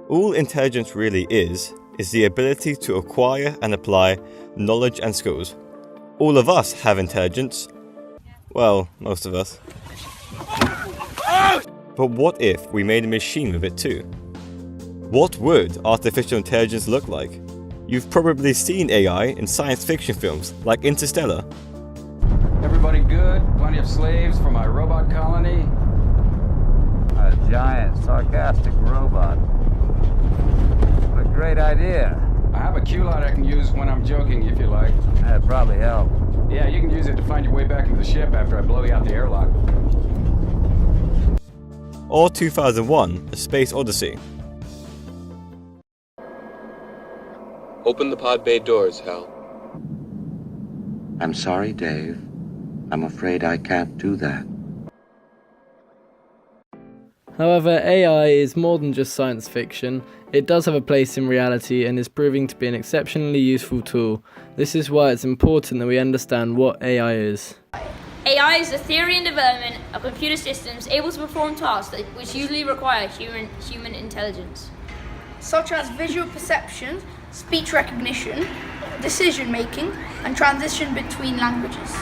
All intelligence really is the ability to acquire and apply knowledge and skills. All of us have intelligence. Well, most of us. But what if we made a machine with it too? What would artificial intelligence look like? You've probably seen AI in science fiction films like Interstellar. Everybody good? Plenty of slaves for my robot colony? A giant, sarcastic robot. What a great idea. I have a cue light I can use when I'm joking, if you like. That'd probably help. Yeah, you can use it to find your way back into the ship after I blow you out the airlock. Or 2001, A Space Odyssey. Open the pod bay doors, Hal. I'm sorry, Dave. I'm afraid I can't do that. However, AI is more than just science fiction. It does have a place in reality and is proving to be an exceptionally useful tool. This is why it's important that we understand what AI is. AI is the theory and development of computer systems able to perform tasks which usually require human intelligence, such as visual perception, speech recognition, decision making, and transition between languages.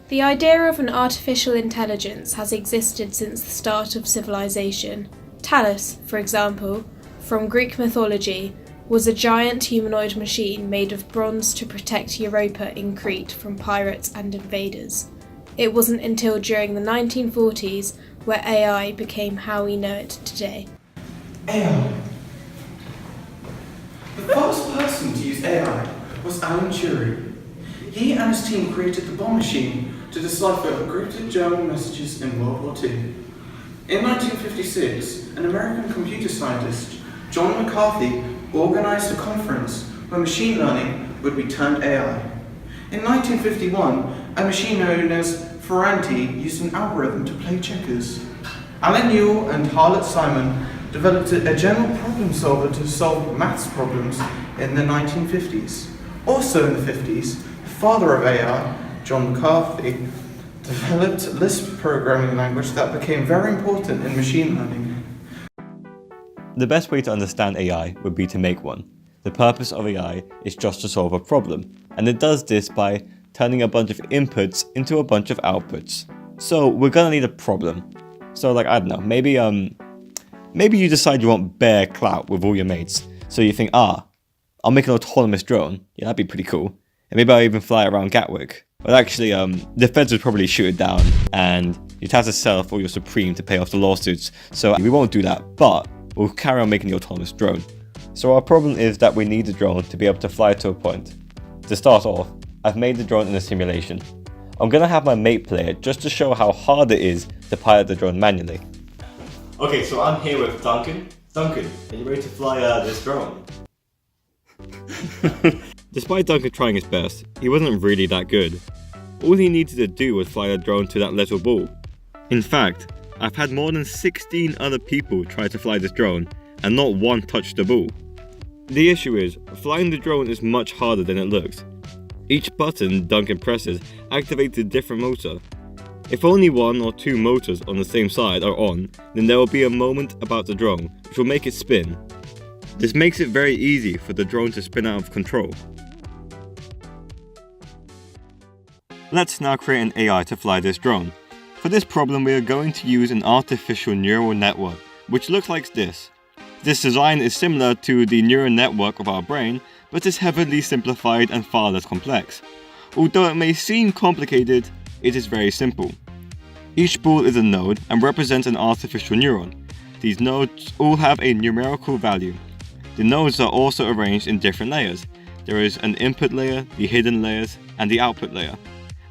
The idea of an artificial intelligence has existed since the start of civilization. Talos, for example, from Greek mythology, was a giant humanoid machine made of bronze to protect Europa in Crete from pirates and invaders. It wasn't until during the 1940s where AI became how we know it today. AI. The first person to use AI was Alan Turing. He and his team created the bomb machine to decipher encrypted German messages in World War II. In 1956, an American computer scientist, John McCarthy, organized a conference where machine learning would be turned AI. In 1951, a machine known as Ferranti used an algorithm to play checkers. Alan Newell and Harlot Simon developed a general problem solver to solve maths problems in the 1950s. Also in the 50s, the father of AI, John McCarthy, developed Lisp programming language that became very important in machine learning. The best way to understand AI would be to make one. The purpose of AI is just to solve a problem, and it does this by turning a bunch of inputs into a bunch of outputs. So we're gonna need a problem. So I don't know, maybe you decide you want bare clout with all your mates. So you think, I'll make an autonomous drone. Yeah, that'd be pretty cool. And maybe I'll even fly it around Gatwick. But actually, the feds would probably shoot it down, and you'd have to sell for your Supreme to pay off the lawsuits. So we won't do that, but we'll carry on making the autonomous drone. So our problem is that we need the drone to be able to fly to a point. To start off, I've made the drone in a simulation. I'm gonna have my mate play it just to show how hard it is to pilot the drone manually. Okay, so I'm here with Duncan. Duncan, are you ready to fly this drone? Despite Duncan trying his best, he wasn't really that good. All he needed to do was fly the drone to that little ball. In fact, I've had more than 16 other people try to fly this drone, and not one touched the ball. The issue is, flying the drone is much harder than it looks. Each button Duncan presses activates a different motor. If only one or two motors on the same side are on, then there will be a moment about the drone, which will make it spin. This makes it very easy for the drone to spin out of control. Let's now create an AI to fly this drone. For this problem, we are going to use an artificial neural network, which looks like this. This design is similar to the neural network of our brain, but is heavily simplified and far less complex. Although it may seem complicated, it is very simple. Each ball is a node and represents an artificial neuron. These nodes all have a numerical value. The nodes are also arranged in different layers. There is an input layer, the hidden layers, and the output layer.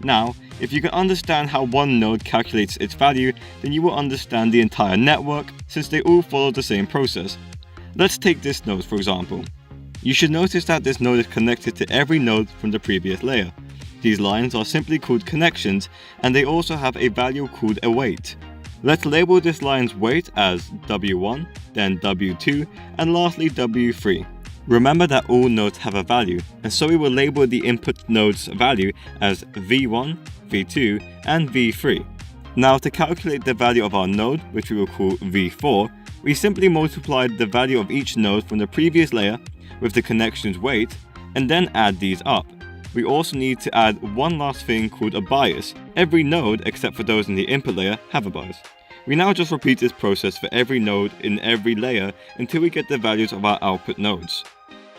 Now, if you can understand how one node calculates its value, then you will understand the entire network, since they all follow the same process. Let's take this node for example. You should notice that this node is connected to every node from the previous layer. These lines are simply called connections, and they also have a value called a weight. Let's label this line's weight as W1, then W2, and lastly W3. Remember that all nodes have a value, and so we will label the input node's value as V1, V2, and V3. Now to calculate the value of our node, which we will call V4, We simply multiplied the value of each node from the previous layer with the connection's weight, and then add these up. We also need to add one last thing called a bias. Every node, except for those in the input layer, have a bias. We now just repeat this process for every node in every layer until we get the values of our output nodes.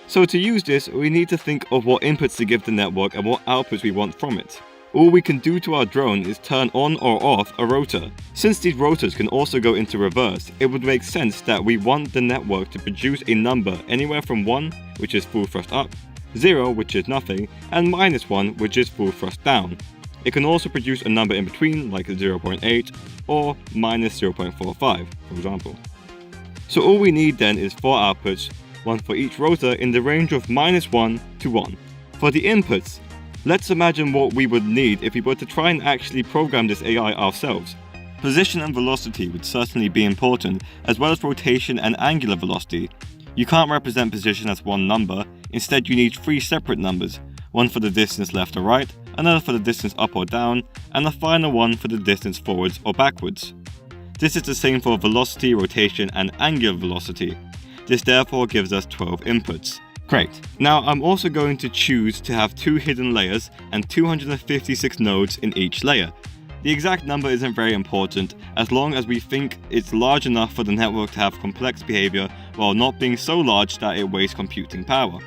So to use this, we need to think of what inputs to give the network and what outputs we want from it. All we can do to our drone is turn on or off a rotor. Since these rotors can also go into reverse, it would make sense that we want the network to produce a number anywhere from 1, which is full thrust up, 0, which is nothing, and -1, which is full thrust down. It can also produce a number in between, like 0.8 or -0.45, for example. So all we need then is 4 outputs, one for each rotor in the range of -1 to 1. For the inputs, let's imagine what we would need if we were to try and actually program this AI ourselves. Position and velocity would certainly be important, as well as rotation and angular velocity. You can't represent position as one number, instead you need 3 separate numbers, one for the distance left or right, another for the distance up or down, and a final one for the distance forwards or backwards. This is the same for velocity, rotation, and angular velocity. This therefore gives us 12 inputs. Great. Now I'm also going to choose to have 2 hidden layers and 256 nodes in each layer. The exact number isn't very important, as long as we think it's large enough for the network to have complex behavior while not being so large that it wastes computing power.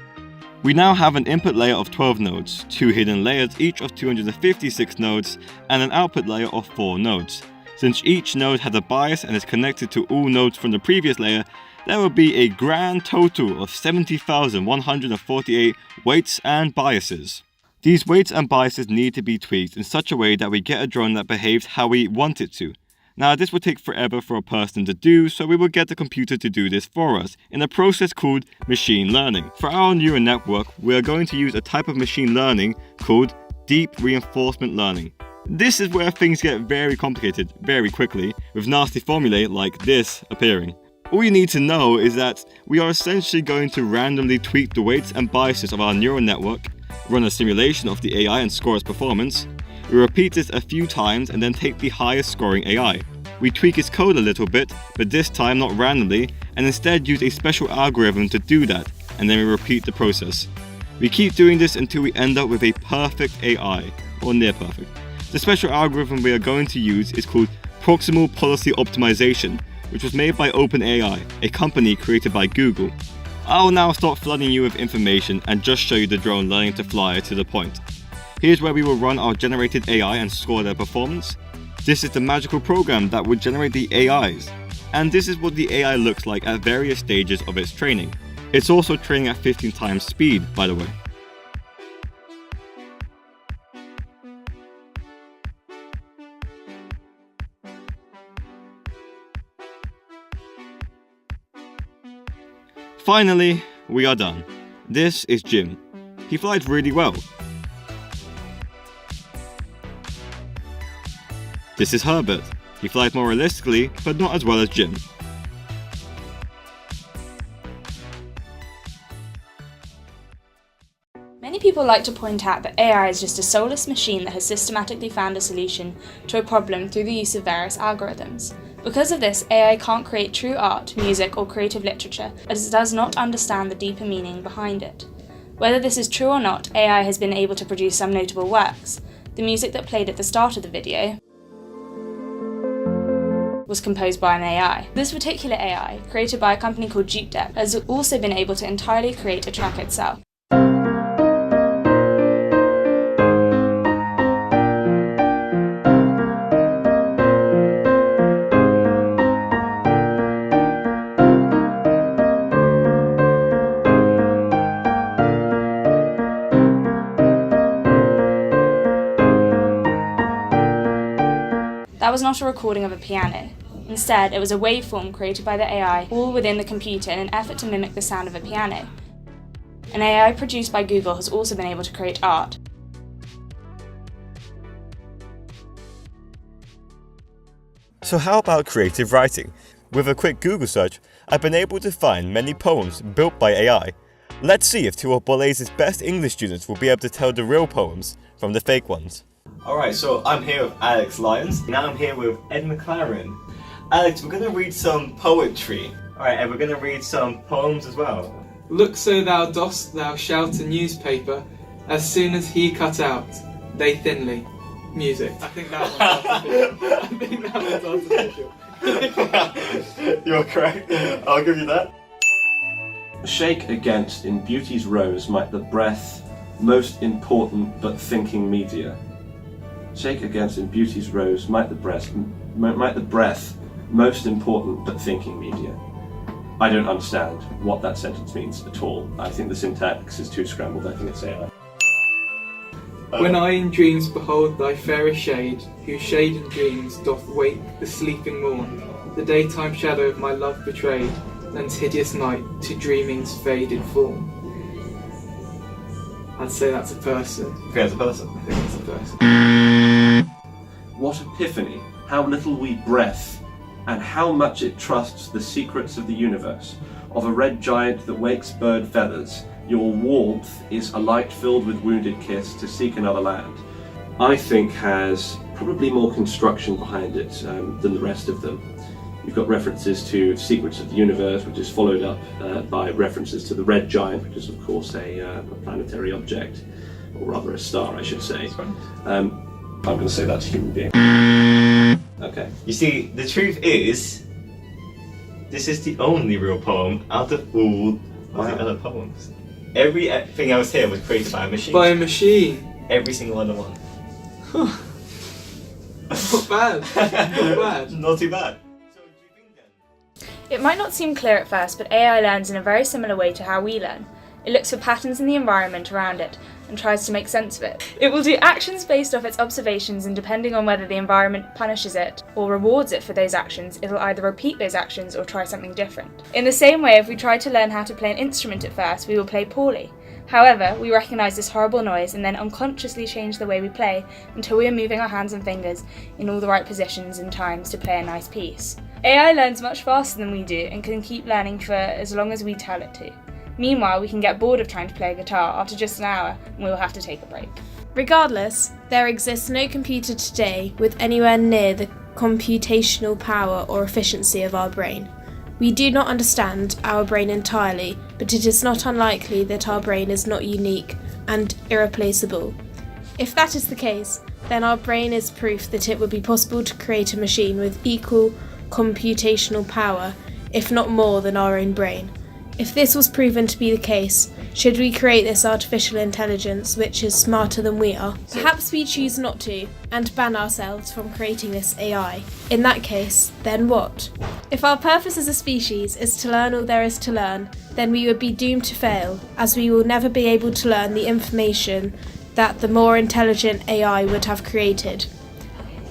We now have an input layer of 12 nodes, 2 hidden layers each of 256 nodes, and an output layer of 4 nodes. Since each node has a bias and is connected to all nodes from the previous layer, there will be a grand total of 70,148 weights and biases. These weights and biases need to be tweaked in such a way that we get a drone that behaves how we want it to. Now this would take forever for a person to do, so we will get the computer to do this for us in a process called machine learning. For our neural network, we are going to use a type of machine learning called deep reinforcement learning. This is where things get very complicated very quickly, with nasty formulae like this appearing. All you need to know is that we are essentially going to randomly tweak the weights and biases of our neural network, run a simulation of the AI and score its performance. We repeat this a few times and then take the highest scoring AI. We tweak its code a little bit, but this time not randomly, and instead use a special algorithm to do that, and then we repeat the process. We keep doing this until we end up with a perfect AI, or near perfect. The special algorithm we are going to use is called Proximal Policy Optimization, which was made by OpenAI, a company created by Google. I'll now stop flooding you with information and just show you the drone learning to fly to the point. Here's where we will run our generated AI and score their performance. This is the magical program that would generate the AIs. And this is what the AI looks like at various stages of its training. It's also training at 15 times speed, by the way. Finally, we are done. This is Jim. He flies really well. This is Herbert. He flies more realistically, but not as well as Jim. Many people like to point out that AI is just a soulless machine that has systematically found a solution to a problem through the use of various algorithms. Because of this, AI can't create true art, music, or creative literature, as it does not understand the deeper meaning behind it. Whether this is true or not, AI has been able to produce some notable works. The music that played at the start of the video was composed by an AI. This particular AI, created by a company called JukeDeck, has also been able to entirely create a track itself. That was not a recording of a piano. Instead, it was a waveform created by the AI, all within the computer in an effort to mimic the sound of a piano. An AI produced by Google has also been able to create art. So how about creative writing? With a quick Google search, I've been able to find many poems built by AI. Let's see if two of Bolese's best English students will be able to tell the real poems from the fake ones. Alright, so I'm here with Alex Lyons. Now I'm here with Ed McLaren. Alex, we're gonna read some poetry. Alright, and we're gonna read some poems as well. Look so thou dost thou shout a newspaper, as soon as he cut out, they thinly. Music. I think that one's artificial. You're correct. I'll give you that. Shake against in beauty's rose might the breath most important but thinking media. Shake against in beauty's rose might the breath most important but thinking media. I don't understand what that sentence means at all. I think the syntax is too scrambled. I think it's AI. When I in dreams behold thy fairest shade, whose shade in dreams doth wake the sleeping morn, the daytime shadow of my love betrayed, lends hideous night to dreaming's faded form. I'd say that's a person. Okay, that's a person. I think that's a person. What epiphany, how little we breath, and how much it trusts the secrets of the universe, of a red giant that wakes bird feathers. Your warmth is a light filled with wounded kiss to seek another land. I think has probably more construction behind it than the rest of them. You've got references to Secrets of the Universe, which is followed up by references to the red giant, which is of course a planetary object, or rather a star, I should say. I'm going to say that's a human being. Okay. You see, the truth is, this is the only real poem out of all of the other poems. Everything else here was created by a machine. By a machine? Every single other one. Not bad. Not bad. Not too bad. It might not seem clear at first, but AI learns in a very similar way to how we learn. It looks for patterns in the environment around it and tries to make sense of it. It will do actions based off its observations, and depending on whether the environment punishes it or rewards it for those actions, it'll either repeat those actions or try something different. In the same way, if we try to learn how to play an instrument at first, we will play poorly. However, we recognise this horrible noise and then unconsciously change the way we play until we are moving our hands and fingers in all the right positions and times to play a nice piece. AI learns much faster than we do and can keep learning for as long as we tell it to. Meanwhile, we can get bored of trying to play a guitar after just an hour and we will have to take a break. Regardless, there exists no computer today with anywhere near the computational power or efficiency of our brain. We do not understand our brain entirely, but it is not unlikely that our brain is not unique and irreplaceable. If that is the case, then our brain is proof that it would be possible to create a machine with equal computational power, if not more than our own brain. If this was proven to be the case, should we create this artificial intelligence which is smarter than we are? Perhaps we choose not to, and ban ourselves from creating this AI. In that case, then what? If our purpose as a species is to learn all there is to learn, then we would be doomed to fail, as we will never be able to learn the information that the more intelligent AI would have created.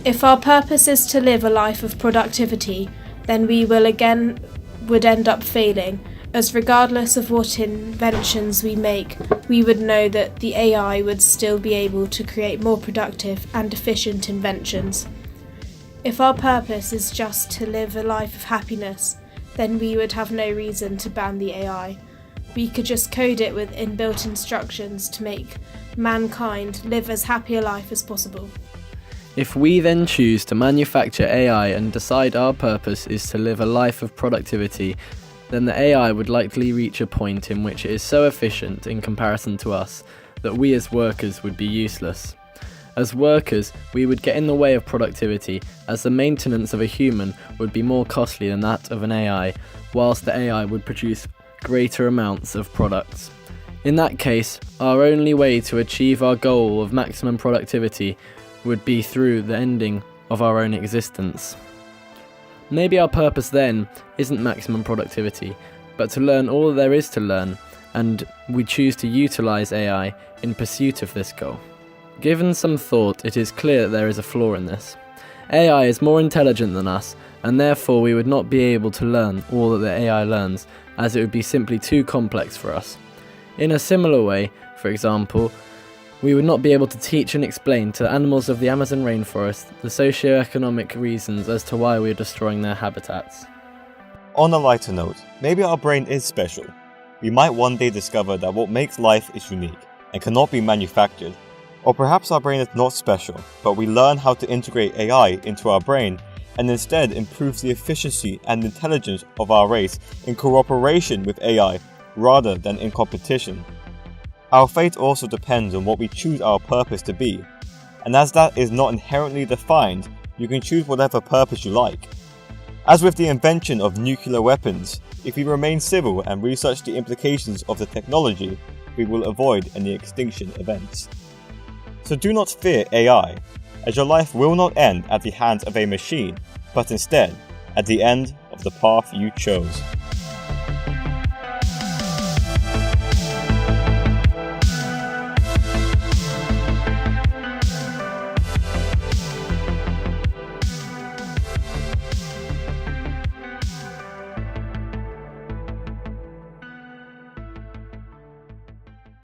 If our purpose is to live a life of productivity, then we would end up failing, as regardless of what inventions we make, we would know that the AI would still be able to create more productive and efficient inventions. If our purpose is just to live a life of happiness, then we would have no reason to ban the AI. We could just code it with inbuilt instructions to make mankind live as happy a life as possible. If we then choose to manufacture AI and decide our purpose is to live a life of productivity, then the AI would likely reach a point in which it is so efficient in comparison to us that we as workers would be useless. As workers, we would get in the way of productivity, as the maintenance of a human would be more costly than that of an AI, whilst the AI would produce greater amounts of products. In that case, our only way to achieve our goal of maximum productivity would be through the ending of our own existence. Maybe our purpose then isn't maximum productivity, but to learn all there is to learn, and we choose to utilise AI in pursuit of this goal. Given some thought, it is clear that there is a flaw in this. AI is more intelligent than us, and therefore we would not be able to learn all that the AI learns, as it would be simply too complex for us. In a similar way, for example, we would not be able to teach and explain to the animals of the Amazon rainforest the socio-economic reasons as to why we are destroying their habitats. On a lighter note, maybe our brain is special. We might one day discover that what makes life is unique and cannot be manufactured. Or perhaps our brain is not special, but we learn how to integrate AI into our brain and instead improves the efficiency and intelligence of our race in cooperation with AI rather than in competition. Our fate also depends on what we choose our purpose to be, and as that is not inherently defined, you can choose whatever purpose you like. As with the invention of nuclear weapons, if we remain civil and research the implications of the technology, we will avoid any extinction events. So do not fear AI, as your life will not end at the hands of a machine, but instead at the end of the path you chose.